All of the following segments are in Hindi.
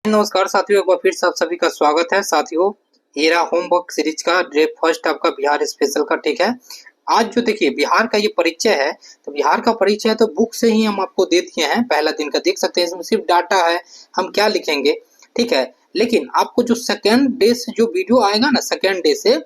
नमस्कार साथियों, एक बार फिर से आप सभी का स्वागत है। साथियों, ये रहा होमवर्क सीरीज का डे फर्स्ट आपका बिहार स्पेशल का। ठीक है, आज जो देखिए बिहार का ये परिचय है, तो बिहार का परिचय तो बुक से ही हम आपको दे दिए हैं। पहला दिन का देख सकते हैं, इसमें सिर्फ डाटा है, हम क्या लिखेंगे। ठीक है, लेकिन आपको जो सेकेंड डे से जो वीडियो आएगा ना, सेकेंड डे से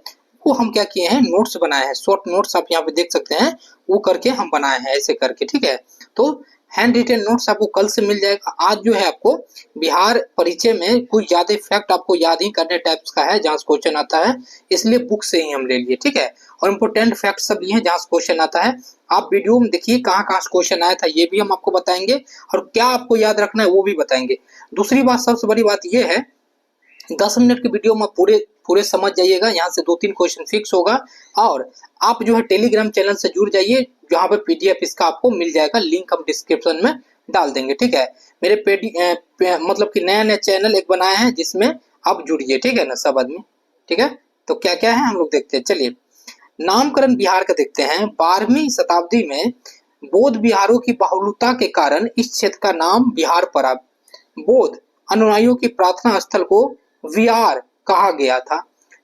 वो हम क्या किए हैं, नोट्स बनाए हैं, शॉर्ट नोट्स आप यहाँ पे देख सकते हैं, वो करके हम बनाए हैं ऐसे करके। ठीक है, तो हैंड रिटेन नोट्स आपको कल से मिल जाएगा। आज जो है आपको बिहार परिचय में कुछ ज्यादा फैक्ट आपको याद ही करने टाइप्स का है, जहां क्वेश्चन आता है, इसलिए बुक से ही हम ले लिए। ठीक है, और इम्पोर्टेंट फैक्ट सब लिए हैं जहां क्वेश्चन आता है। आप वीडियो में देखिए कहाँ कहाँ क्वेश्चन आया था, ये भी हम आपको बताएंगे, और क्या आपको याद रखना है वो भी बताएंगे। दूसरी बात, सबसे बड़ी बात यह है, 10 मिनट की वीडियो में पूरे पूरे समझ जाइएगा। यहाँ से 2-3 क्वेश्चन फिक्स होगा, और आप जो है टेलीग्राम चैनल से जुड़ जाइए, जहाँ पे पीडीएफ इसका आपको मिल जाएगा, लिंक हम डिस्क्रिप्शन में डाल देंगे। ठीक है, मेरे मतलब कि नया नया चैनल एक बनाया है, जिसमें आप जुड़िए। ठीक है ना सब आदमी। ठीक है, तो क्या क्या है हम लोग देखते हैं। चलिए, नामकरण बिहार का देखते हैं। 12वीं शताब्दी में बौद्ध बिहारों की बाहुल्यता के कारण इस क्षेत्र का नाम बिहार पड़ा। बौद्ध अनुयायियों की प्रार्थना स्थल को विहार कहा गया था।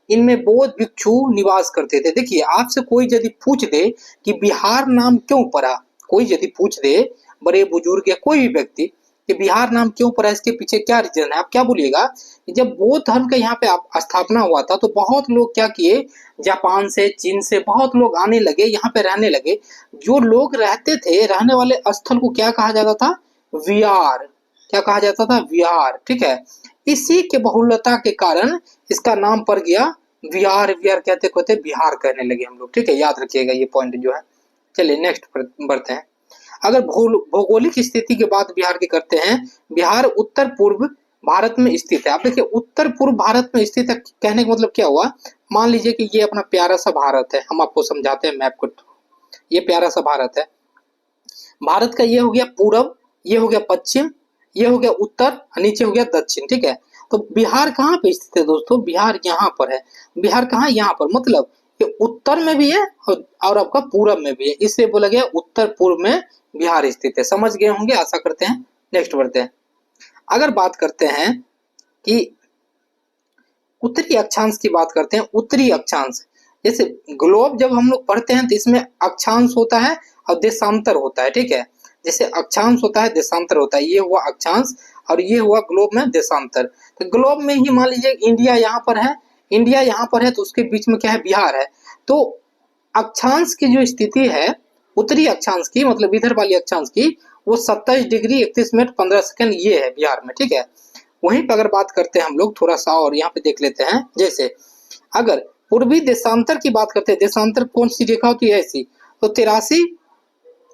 इनमें बौद्ध भिक्षु निवास करते थे। देखिए, आपसे कोई यदि पूछ दे कि बिहार नाम क्यों पड़ा, कोई यदि पूछ दे, बड़े बुजुर्ग या कोई भी व्यक्ति, कि बिहार नाम क्यों पड़ा, इसके पीछे क्या रीजन है, आप क्या बोलिएगा कि जब बौद्ध धर्म का यहाँ पे स्थापना हुआ था, तो बहुत लोग क्या किए, जापान से, चीन से बहुत लोग आने लगे, यहाँ पे रहने लगे। जो लोग रहते थे, रहने वाले स्थल को क्या कहा जाता था, विहार। क्या कहा जाता था, विहार। ठीक है, इसी के बहुलता के कारण इसका नाम पड़ गया विहार। विहार कहते कहते बिहार कहने लगे हम लोग। ठीक है, याद रखिएगा ये पॉइंट जो है। चलिए नेक्स्ट बढ़ते हैं। अगर भौगोलिक स्थिति की बात बिहार की करते हैं, बिहार उत्तर पूर्व भारत में स्थित है। आप देखिए, उत्तर पूर्व भारत में स्थित है कहने का मतलब क्या हुआ। मान लीजिए कि ये अपना प्यारा सा भारत है, हम आपको समझाते हैं मैप को। ये प्यारा सा भारत है। भारत का ये हो गया पूरब, ये हो गया पश्चिम, ये हो गया उत्तर, नीचे हो गया दक्षिण। ठीक है, तो बिहार कहाँ पे स्थित है दोस्तों, बिहार यहाँ पर है। बिहार कहाँ, यहाँ पर, मतलब ये उत्तर में भी है और आपका पूरब में भी है, इसलिए बोला गया उत्तर पूर्व में बिहार स्थित है। समझ गए होंगे, आशा करते हैं। नेक्स्ट बढ़ते हैं। अगर बात करते हैं कि उत्तरी अक्षांश की बात करते हैं, उत्तरी अक्षांश, जैसे ग्लोब जब हम लोग पढ़ते हैं तो इसमें अक्षांश होता है और देशांतर होता है। ठीक है, जैसे अक्षांश होता है, देशांतर होता है। ये हुआ अक्षांश और ये हुआ ग्लोब में देशांतर। तो ग्लोब में ही मान लीजिए इंडिया यहाँ पर है, इंडिया यहाँ पर है, तो उसके बीच में क्या है, बिहार है। तो अक्षांश की जो स्थिति है, उत्तरी अक्षांश की, मतलब इधर वाली अक्षांश की, वो 27 डिग्री 31 मिनट 15 सेकंड ये है बिहार में। ठीक है, वहीं पर अगर बात करते हैं हम लोग थोड़ा सा और यहाँ पे देख लेते हैं। जैसे अगर पूर्वी देशांतर की बात करते हैं, देशांतर कौन सी रेखा होती है, ऐसी, तो 83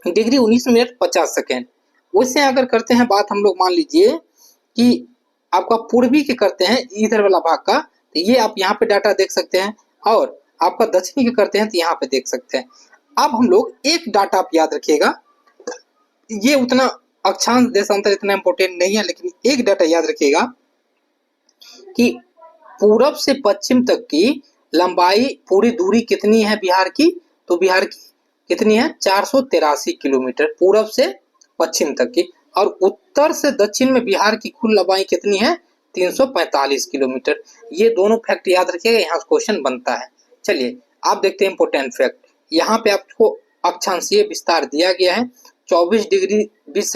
डिग्री 19 मिनट 50 सेकेंड। उससे अगर करते हैं बात हम लोग, मान लीजिए कि आपका पूर्वी के करते हैं इधर वाला भाग का, तो ये आप यहाँ पे डाटा देख सकते हैं, और आपका दक्षिणी के करते हैं तो यहाँ पे देख सकते हैं। अब हम लोग एक डाटा आप याद रखिएगा, ये उतना अक्षांश देशांतर इतना इंपॉर्टेंट नहीं है, लेकिन एक डाटा याद रखिएगा कि पूरब से पश्चिम तक की लंबाई, पूरी दूरी कितनी है बिहार की, तो बिहार की कितनी है, 483 किलोमीटर पूरब से पश्चिम तक की। और उत्तर से दक्षिण में बिहार की कुल लंबाई कितनी है, 345 किलोमीटर। ये दोनों फैक्ट याद रखिएगा, यहाँ क्वेश्चन बनता है। चलिए आप देखते हैं इंपोर्टेंट फैक्ट। यहाँ पे आपको अक्षांशीय विस्तार दिया गया है, 24 डिग्री 20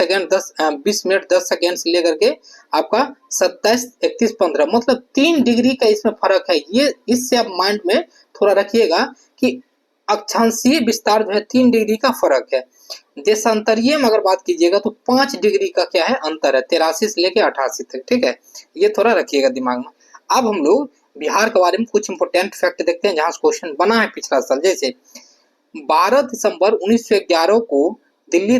मिनट 10 सेकेंड से लेकर के आपका 27 31 15, मतलब 3 डिग्री का इसमें फर्क है। ये इससे आप माइंड में थोड़ा रखिएगा कि अक्षांशीय विस्तार जो है 3 डिग्री का फर्क है। देशांतरीय में अगर बात कीजिएगा तो 5 डिग्री का क्या है, अंतर है, 83 से लेकर 88 तक। ठीक है, ये थोड़ा रखिएगा दिमाग में। अब हम लोग बिहार के बारे में कुछ इंपोर्टेंट फैक्ट देखते हैं, जहां क्वेश्चन बना है पिछला साल। जैसे 12 दिसंबर 1911 को दिल्ली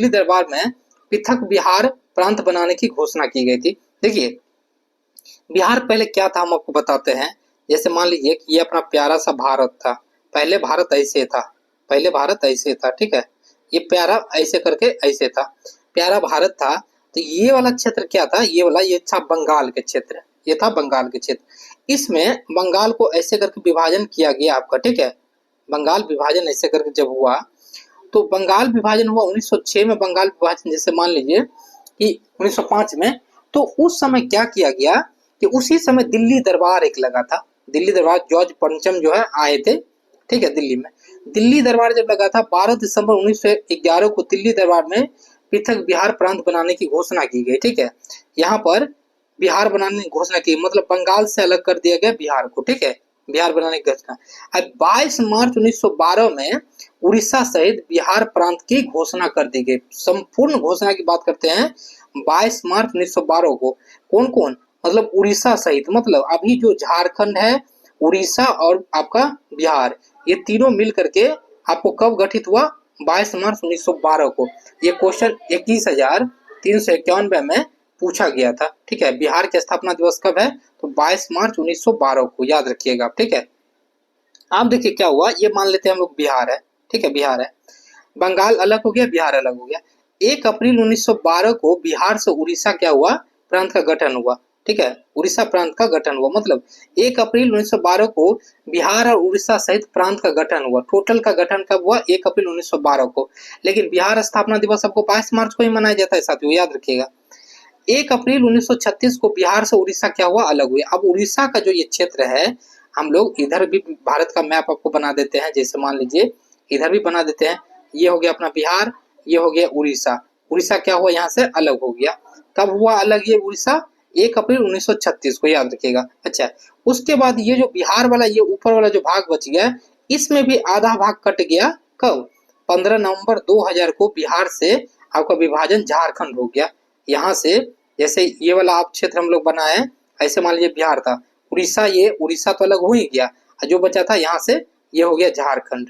दरबार में पृथक बिहार प्रांत बनाने की घोषणा की गई थी। देखिए, बिहार पहले क्या था हम आपको बताते हैं। जैसे मान लीजिए कि ये अपना प्यारा सा भारत था, पहले भारत ऐसे था, पहले भारत ऐसे था। ठीक है, ये प्यारा ऐसे करके ऐसे था, प्यारा भारत था। तो ये वाला क्षेत्र क्या था, ये वाला, ये था बंगाल के क्षेत्र, ये था बंगाल के क्षेत्र। इसमें बंगाल को ऐसे करके विभाजन किया गया आपका। ठीक है, बंगाल विभाजन ऐसे करके जब हुआ, तो बंगाल विभाजन हुआ 1906 में। बंगाल विभाजन, जैसे मान लीजिए कि 1905 में तो उस समय क्या किया गया कि उसी समय दिल्ली दरबार एक लगा था। दिल्ली दरबार जॉर्ज पंचम जो है आए थे, ठीक है, दिल्ली में। दिल्ली दरबार जब लगा था 12 दिसंबर 1911 को दिल्ली दरबार में पृथक बिहार प्रांत बनाने की घोषणा की गई, ठीक है। यहाँ पर बिहार बनाने की घोषणा की, मतलब बंगाल से अलग कर दिया गया बिहार को, ठीक है, बिहार बनाने की घोषणा। अब 22 मार्च 1912 में उड़ीसा सहित बिहार प्रांत की घोषणा कर दी गई। संपूर्ण घोषणा की बात करते हैं 22 मार्च 1912 को। कौन कौन, मतलब उड़ीसा सहित, मतलब अभी जो झारखंड है, उड़ीसा और आपका बिहार, ये तीनों मिल करके आपको कब गठित हुआ, 22 मार्च 1912 को। ये क्वेश्चन 21,391 में पूछा गया था, ठीक है। बिहार की स्थापना दिवस कब है, तो 22 मार्च 1912 को, याद रखिएगा, ठीक है। आप देखिए क्या हुआ, ये मान लेते हैं हम लोग बिहार है, ठीक है, बिहार है, बंगाल अलग हो गया, बिहार अलग हो गया। 1 अप्रैल 1912 को बिहार से उड़ीसा क्या हुआ, प्रांत का गठन हुआ, ठीक है, उड़ीसा प्रांत का गठन हुआ। मतलब 1 अप्रैल 1912 को बिहार और उड़ीसा सहित प्रांत का गठन हुआ। टोटल का गठन कब हुआ, 1 अप्रैल 1912 को। लेकिन बिहार स्थापना दिवस आपको 22 मार्च को ही मनाया जाता है साथियों, याद रखिएगा। 1 अप्रैल 1936 को बिहार से उड़ीसा क्या हुआ, अलग हुए। अब उड़ीसा का जो ये क्षेत्र है, हम लोग इधर भी भारत का मैप आपको बना देते हैं, जैसे मान लीजिए इधर भी बना देते हैं। ये हो गया अपना बिहार, ये हो गया उड़ीसा। उड़ीसा क्या हुआ, यहाँ से अलग हो गया। कब हुआ अलग ये उड़ीसा, 1 अप्रैल 1936 को, याद रखिएगा। अच्छा, उसके बाद ये जो बिहार वाला, ये ऊपर वाला जो भाग बच गया, इसमें भी आधा भाग कट गया। कब, 15 नवंबर 2000 को बिहार से आपका विभाजन झारखंड हो गया। यहाँ से जैसे ये वाला आप क्षेत्र हम लोग बनाए, ऐसे मान लीजिए बिहार था, उड़ीसा, ये उड़ीसा तो अलग हो ही गया, जो बचा था यहाँ से ये हो गया झारखंड,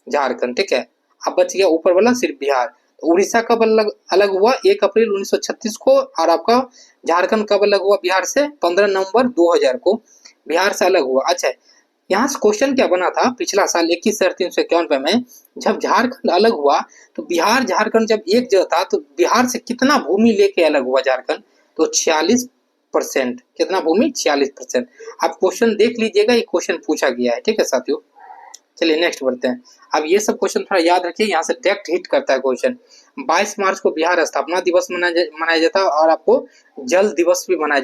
झारखंड, ठीक है। अब बच गया ऊपर वाला सिर्फ बिहार। तो उड़ीसा कब अलग अलग हुआ, 1 अप्रैल 1936 को, और आपका झारखंड कब अलग हुआ बिहार से, 15 नवंबर 2000 को बिहार से अलग हुआ। अच्छा, यहाँ से क्वेश्चन क्या बना था पिछला साल 21,391 में, जब झारखंड अलग हुआ तो बिहार झारखंड जब एक जगह था तो बिहार से कितना भूमि लेके अलग हुआ झारखंड, तो 46%। कितना भूमि, 46%। आप क्वेश्चन देख लीजिएगा, ये क्वेश्चन पूछा गया है, ठीक है साथियों। चलिए नेक्स्ट बढ़ते हैं। अब ये सब क्वेश्चन थोड़ा याद रखिए, यहाँ से डायरेक्ट हिट करता है क्वेश्चन। 22 मार्च को बिहार स्थापना दिवस मनाया जाता है, और आपको जल दिवस भी मनाया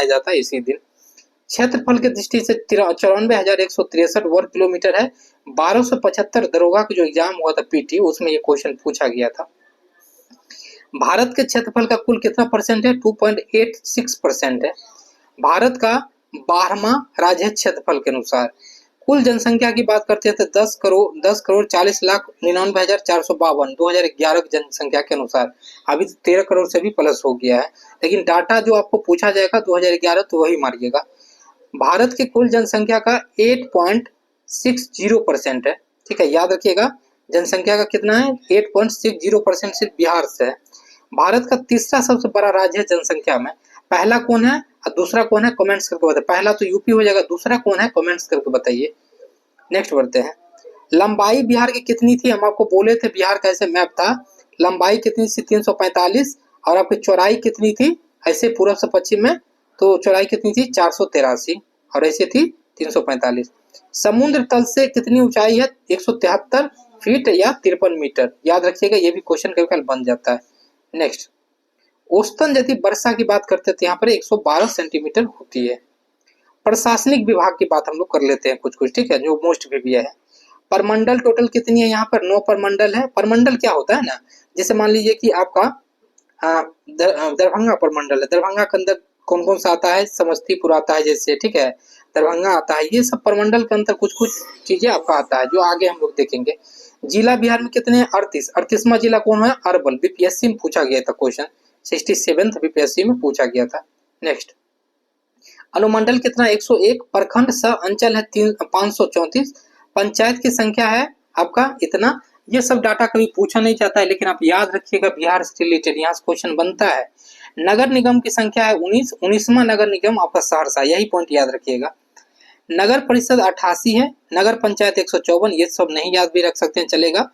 जाता है इसी दिन। क्षेत्रफल की दृष्टि से 94,163 वर्ग किलोमीटर है। 1275 दरोगा का जो एग्जाम हुआ था पीटी, उसमें ये क्वेश्चन पूछा गया था। भारत के क्षेत्रफल का कुल कितना परसेंट है, 2.86% है। भारत का 12वां राज्य क्षेत्रफल के अनुसार। कुल जनसंख्या की बात करते हैं तो 10,40,99,452 2011 की जनसंख्या के अनुसार। अभी 13 करोड़ से भी प्लस हो गया है, लेकिन डाटा जो आपको पूछा जाएगा 2011 तो वही मारिएगा। भारत की कुल जनसंख्या का 8.60% है, ठीक है, याद रखिएगा। जनसंख्या का कितना है, 8.60% सिर्फ बिहार से है। भारत का तीसरा सबसे बड़ा राज्य है जनसंख्या में। पहला कौन है और दूसरा कौन है, कमेंट्स करके बताइए। पहला तो यूपी हो जाएगा, दूसरा कौन है, कमेंट्स करके बताइए। नेक्स्ट बढ़ते हैं। लंबाई बिहार की कितनी थी, हम आपको बोले थे बिहार का ऐसे मैप था। लंबाई कितनी थी, 345, और आपकी चौड़ाई कितनी थी, ऐसे पूर्व से पश्चिम में, तो चौड़ाई कितनी थी, 483, और ऐसे थी 345। समुद्र तल से कितनी ऊंचाई है, 173 फीट या 53 मीटर, याद रखिएगा, ये भी क्वेश्चन कभी कभी बन जाता है। नेक्स्ट, औसतन यदि वर्षा की बात करते हैं तो यहाँ पर 112 सेंटीमीटर होती है। प्रशासनिक विभाग की बात हम लोग कर लेते हैं कुछ कुछ, ठीक है, जो मोस्ट भी है। परमंडल टोटल कितनी है, यहाँ पर 9 परमंडल है। परमंडल क्या होता है ना, जैसे मान लीजिए कि आपका दरभंगा परमंडल है, दरभंगा के अंदर कौन कौन सा आता है, समस्तीपुर आता है जैसे, ठीक है, दरभंगा आता है, ये सब परमंडल के अंदर कुछ कुछ चीजें आपका आता है, जो आगे हम लोग देखेंगे। जिला बिहार में कितने हैं, 38वां जिला कौन है, अरवल। बीपीएससी में पूछा गया था क्वेश्चन, 67th बीपीएससी में पूछा गया था। नेक्स्ट, अनुमंडल कितना, 101। प्रखंड सह अंचल है 534। पंचायत की संख्या है आपका इतना। ये सब डाटा कभी पूछा नहीं जाता है, लेकिन आप याद रखिएगा बिहार से रिलेटेड यहाँ से क्वेश्चन बनता है। नगर निगम की संख्या है 19। 19वां नगर निगम आपका सहरसा, यही पॉइंट याद रखिएगा। नगर परिषद 88 है। नगर पंचायत 154, ये सब नहीं याद भी रख सकते हैं, चलेगा।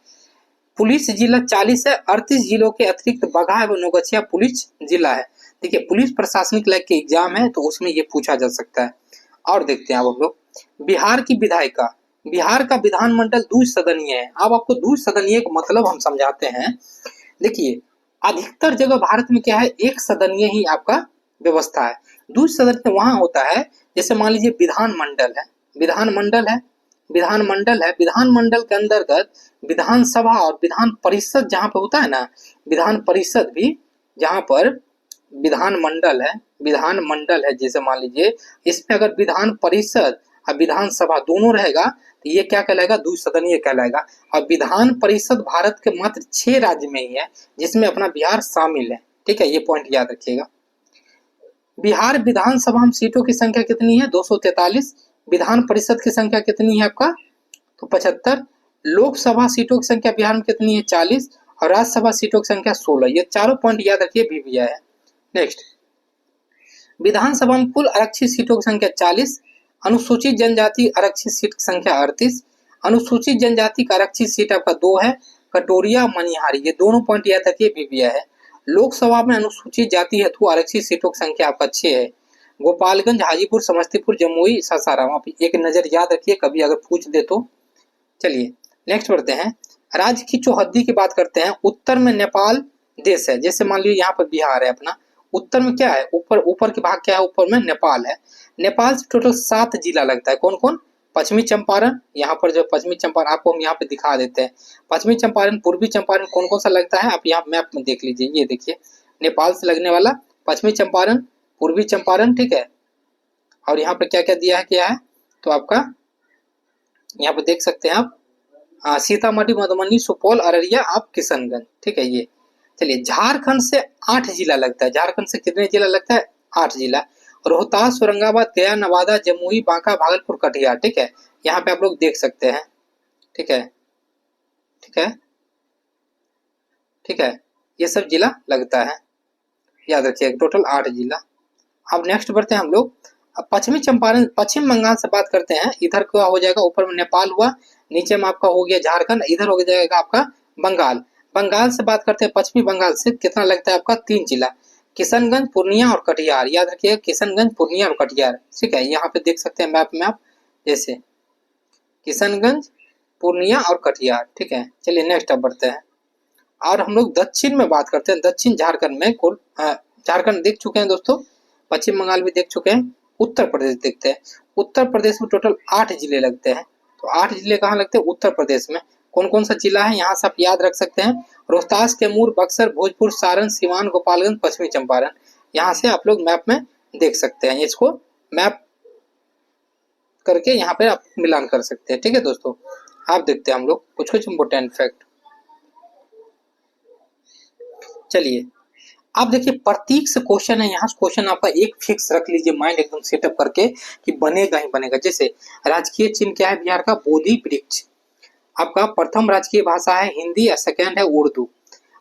पुलिस जिला 40 है। 38 जिलों के अतिरिक्त बगहा एवं नौगछिया पुलिस जिला है। देखिए, पुलिस प्रशासनिक लायक के एग्जाम है तो उसमें ये पूछा जा सकता है। और देखते हैं अब हम लोग बिहार की विधायिका। बिहार का विधानमंडल द्विसदनीय है। अब आपको द्विसदनीय का मतलब हम समझाते हैं। देखिए, अधिकतर जगह भारत में क्या है, एक सदनीय ही आपका व्यवस्था है। द्विसदनीय वहां होता है, जैसे मान लीजिए विधानमंडल है, विधानमंडल है, विधानमंडल है, विधानमंडल के अंतर्गत विधानसभा और विधान परिषद जहां पर होता है ना, विधान परिषद भी जहां पर विधानमंडल है, विधानमंडल है, जैसे मान लीजिए इसमें अगर विधान परिषद और विधानसभा दोनों रहेगा तो ये क्या कहलाएगा, द्विसदनीय कहलाएगा। और विधान परिषद भारत के मात्र 6 राज्य में ही है, जिसमें अपना बिहार शामिल है। ठीक है, ये पॉइंट याद रखिएगा। बिहार विधानसभा में सीटों की संख्या कितनी है, 243। विधान परिषद की संख्या कितनी है आपका, तो 75। लोकसभा सीटों की संख्या बिहार में कितनी है, 40। और राज्यसभा सीटों की संख्या 16। ये चारों पॉइंट याद रखिए, भी है। नेक्स्ट, विधानसभा में कुल आरक्षित सीटों की संख्या 40। अनुसूचित जनजाति आरक्षित सीट की संख्या 38। अनुसूचित जनजाति का आरक्षित सीट आपका 2 है, कटोरिया मनिहारी, ये दोनों पॉइंट याद रखिए, भी है। लोकसभा में अनुसूचित जाति हेतु आरक्षित सीटों की संख्या आपका 6 है। गोपालगंज, हाजीपुर, समस्तीपुर, जमुई, सासाराम, आप एक नजर याद रखिए, कभी अगर पूछ दे तो। चलिए नेक्स्ट बढ़ते हैं, राज्य की चौहद्दी की बात करते हैं। उत्तर में नेपाल देश है, जैसे मान लीजिए यहाँ पर बिहार है अपना, उत्तर में क्या है, ऊपर के भाग क्या है, ऊपर में नेपाल है। नेपाल से टोटल 7 जिला लगता है, कौन कौन, पश्चिमी चंपारण, यहाँ पर जो पश्चिमी चंपारण आपको हम यहाँ पे दिखा देते हैं, पश्चिमी चंपारण, पूर्वी चंपारण, कौन कौन सा लगता है, आप यहाँ मैप में देख लीजिए, ये देखिए नेपाल से लगने वाला पश्चिमी चंपारण, पूर्वी चंपारण, ठीक है। और यहाँ पर क्या क्या दिया है, तो आपका यहाँ पर देख सकते हैं आप, सीतामढ़ी, मधुबनी, सुपौल, अररिया, आप किशनगंज, ठीक है ये। चलिए झारखंड से 8 जिला लगता है, झारखंड से कितने जिला लगता है, 8 जिला। रोहतास, औरंगाबाद, गया, नवादा, जमुई, बांका, भागलपुर, कटिहार, ठीक है, यहाँ पे आप लोग देख सकते हैं, ठीक है, ठीक है, ठीक है, ये सब जिला लगता है, याद रखिए, टोटल 8 जिला। अब नेक्स्ट बढ़ते हैं हम लोग, पश्चिमी चंपारण, पश्चिम बंगाल से बात करते हैं। इधर क्या हो जाएगा, ऊपर में नेपाल हुआ, नीचे में आपका हो गया झारखंड, इधर हो जाएगा आपका बंगाल। बंगाल से बात करते हैं, पश्चिमी बंगाल से कितना लगता है आपका, 3 जिला, किशनगंज, पूर्णिया और कटिहार, याद रखिएगा, किशनगंज, पूर्णिया और कटिहार, ठीक है, यहाँ पे देख सकते हैं मैप में आप, जैसे किशनगंज, पूर्णिया और कटिहार, ठीक है। चलिए नेक्स्ट अब बढ़ते हैं, और हम लोग दक्षिण में बात करते हैं। दक्षिण झारखंड में कुल, झारखंड देख चुके हैं दोस्तों, पश्चिम बंगाल भी देख चुके हैं, उत्तर प्रदेश देखते हैं। उत्तर प्रदेश में टोटल 8 जिले लगते हैं, तो 8 जिले कहाँ लगते हैं, उत्तर प्रदेश में। कौन कौन सा जिला है, यहाँ से आप याद रख सकते हैं, रोहतास, कैमूर, बक्सर, भोजपुर, सारण, सिवान, गोपालगंज, पश्चिमी चंपारण, यहाँ से आप लोग मैप में देख सकते हैं, इसको मैप करके यहाँ पे आप मिलान कर सकते हैं, ठीक है दोस्तों। आप देखते हैं हम लोग कुछ कुछ इंपोर्टेंट फैक्ट। चलिए आप देखिए, प्रतीक से क्वेश्चन है, यहाँ क्वेश्चन आपका एक फिक्स रख लीजिए, माइंड एकदम सेटअप करके कि बनेगा ही बनेगा। जैसे राजकीय चिन्ह क्या है बिहार का, बोधि वृक्ष। आपका प्रथम राजकीय भाषा है हिंदी, और सेकेंड है उर्दू।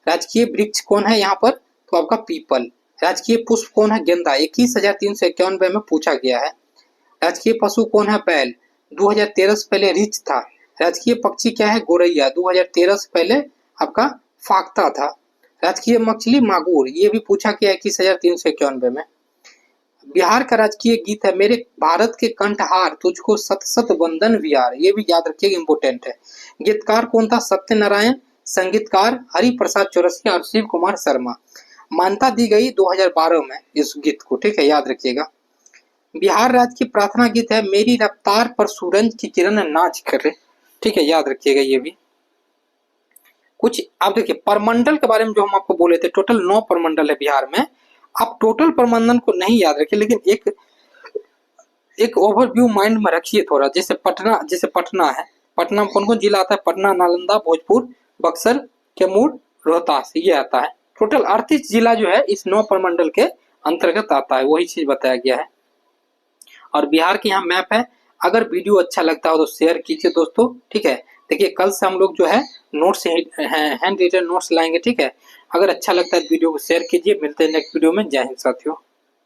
राजकीय वृक्ष कौन है यहाँ पर, तो आपका पीपल। राजकीय पुष्प कौन है, गेंदा, 21,391 में पूछा गया है। राजकीय पशु कौन है, बैल, 2013 से पहले रिच था। राजकीय पक्षी क्या है, गोरैया, 2013 से पहले आपका फाख्ता था। राजकीय मछली मागुर, ये भी पूछा गया 21,391 में। बिहार का राजकीय गीत है मेरे भारत के कंठहार तुझको सत सत वंदन विहार, ये भी याद रखिएगा, इंपोर्टेंट है। गीतकार कौन था, सत्यनारायण। संगीतकार हरि प्रसाद चौरसिया और शिव कुमार शर्मा। मान्यता दी गई 2012 में इस गीत को, ठीक है, याद रखिएगा। बिहार राज्य की प्रार्थना गीत है मेरी रफ्तार पर सूरज की किरण नाच करे, ठीक है, याद रखिएगा ये भी। कुछ आप देखिए परमंडल के बारे में जो हम आपको बोले थे, टोटल 9 परमंडल है बिहार में। आप टोटल परमंडल को नहीं याद रखिए, लेकिन एक ओवरव्यू माइंड में रखिए थोड़ा। जैसे पटना है, पटना में कौन कौन जिला आता है, पटना, नालंदा, भोजपुर, बक्सर, कैमूर, रोहतास, ये आता है। टोटल 38 जिला जो है इस 9 परमंडल के अंतर्गत आता है, वही चीज बताया गया है। और बिहार की यहाँ मैप है। अगर वीडियो अच्छा लगता हो तो शेयर कीजिए दोस्तों, ठीक है। देखिए कल से हम लोग जो है नोट्स हैंड रिटन नोट्स लाएंगे, ठीक है। अगर अच्छा लगता है वीडियो को शेयर कीजिए। मिलते हैं नेक्स्ट वीडियो में। जय हिंद साथियों।